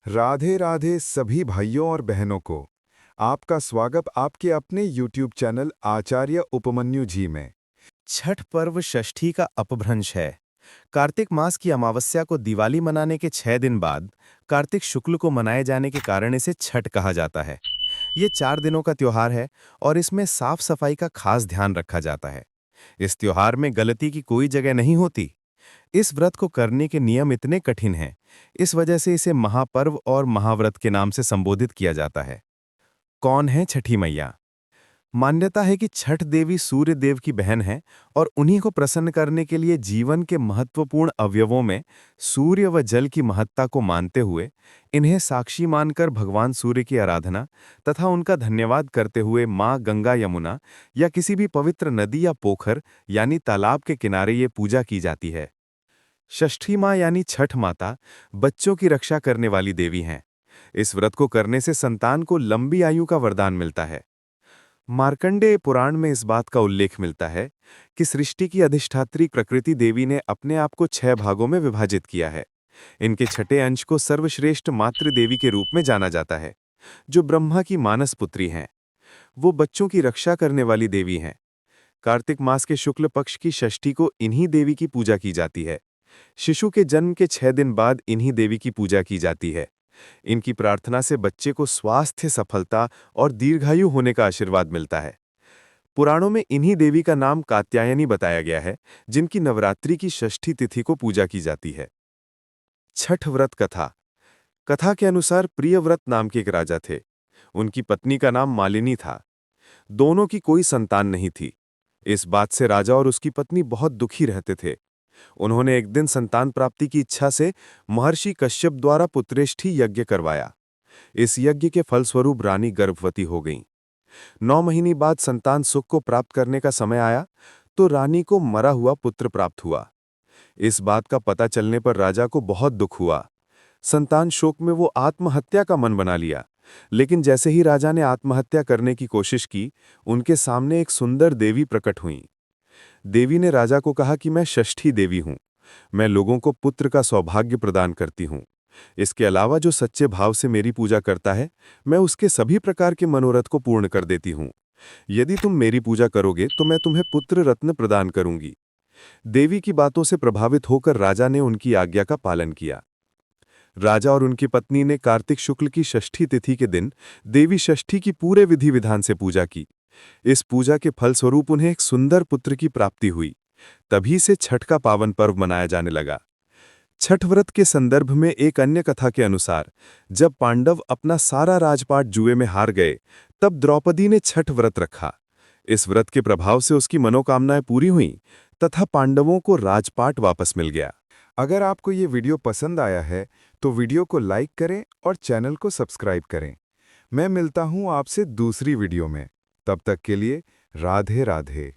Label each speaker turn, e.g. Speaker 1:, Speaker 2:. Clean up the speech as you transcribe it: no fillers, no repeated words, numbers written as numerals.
Speaker 1: राधे राधे सभी भाइयों और बहनों को। आपका स्वागत आपके अपने YouTube चैनल आचार्य उपमन्यु जी में।
Speaker 2: छठ पर्व षष्ठी का अपभ्रंश है। कार्तिक मास की अमावस्या को दिवाली मनाने के 6 दिन बाद कार्तिक शुक्ल को मनाए जाने के कारण इसे छठ कहा जाता है। ये 4 दिनों का त्योहार है और इसमें साफ सफाई का खास ध्यान रखा जाता है। इस त्योहार में गलती की कोई जगह नहीं होती। इस व्रत को करने के नियम इतने कठिन हैं, इस वजह से इसे महापर्व और महाव्रत के नाम से संबोधित किया जाता है। कौन है छठी मैया? मान्यता है कि छठ देवी सूर्य देव की बहन है और उन्हीं को प्रसन्न करने के लिए जीवन के महत्वपूर्ण अवयवों में सूर्य व जल की महत्ता को मानते हुए इन्हें साक्षी मानकर भगवान सूर्य की आराधना तथा उनका धन्यवाद करते हुए मां गंगा यमुना या किसी भी पवित्र नदी या पोखर यानी तालाब के किनारे ये पूजा की जाती है। षष्ठी मां यानी छठ माता बच्चों की रक्षा करने वाली देवी हैं। इस व्रत को करने से संतान को लंबी आयु का वरदान मिलता है। मार्कंडेय पुराण में इस बात का उल्लेख मिलता है कि सृष्टि की अधिष्ठात्री प्रकृति देवी ने अपने आप को 6 भागों में विभाजित किया है। इनके छठे अंश को सर्वश्रेष्ठ मातृ देवी के रूप में जाना जाता है, जो ब्रह्मा की मानस पुत्री हैं। वो बच्चों की रक्षा करने वाली देवी हैं। कार्तिक मास के शुक्ल पक्ष की षष्ठी को इन्हीं देवी की पूजा की जाती है। शिशु के जन्म के 6 दिन बाद इन्हीं देवी की पूजा की जाती है। इनकी प्रार्थना से बच्चे को स्वास्थ्य, सफलता और दीर्घायु होने का आशीर्वाद मिलता है। पुराणों में इन्हीं देवी का नाम कात्यायनी बताया गया है, जिनकी नवरात्रि की षष्ठी तिथि को पूजा की जाती है। छठ व्रत कथा। कथा के अनुसार प्रियव्रत नाम के एक राजा थे। उनकी पत्नी का नाम मालिनी था। दोनों की कोई संतान नहीं थी। इस बात से राजा और उसकी पत्नी बहुत दुखी रहते थे। उन्होंने एक दिन संतान प्राप्ति की इच्छा से महर्षि कश्यप द्वारा पुत्रेष्ठी यज्ञ करवाया। इस यज्ञ के फलस्वरूप रानी गर्भवती हो गईं। 9 महीने बाद संतान सुख को प्राप्त करने का समय आया तो रानी को मरा हुआ पुत्र प्राप्त हुआ। इस बात का पता चलने पर राजा को बहुत दुख हुआ। संतान शोक में वो आत्महत्या का मन बना लिया। लेकिन जैसे ही राजा ने आत्महत्या करने की कोशिश की, उनके सामने एक सुंदर देवी प्रकट हुई। देवी ने राजा को कहा कि मैं षष्ठी देवी हूं। मैं लोगों को पुत्र का सौभाग्य प्रदान करती हूं। इसके अलावा जो सच्चे भाव से मेरी पूजा करता है, मैं उसके सभी प्रकार के मनोरथ को पूर्ण कर देती हूं। यदि तुम मेरी पूजा करोगे तो मैं तुम्हें पुत्र रत्न प्रदान करूंगी। देवी की बातों से प्रभावित होकर राजा ने उनकी आज्ञा का पालन किया। राजा और उनकी पत्नी ने कार्तिक शुक्ल की षष्ठी तिथि के दिन देवी षष्ठी की पूरे विधि विधान से पूजा की। इस पूजा के फलस्वरूप उन्हें एक सुंदर पुत्र की प्राप्ति हुई। तभी से छठ का पावन पर्व मनाया जाने लगा। छठ व्रत के संदर्भ में एक अन्य कथा के अनुसार जब पांडव अपना सारा राजपाट जुए में हार गए, तब द्रौपदी ने छठ व्रत रखा। इस व्रत के प्रभाव से उसकी मनोकामनाएं पूरी हुईं तथा पांडवों को राजपाट वापस मिल गया।
Speaker 1: अगर आपको ये वीडियो पसंद आया है तो वीडियो को लाइक करें और चैनल को सब्सक्राइब करें। मैं मिलता हूं आपसे दूसरी वीडियो में। तब तक के लिए राधे राधे।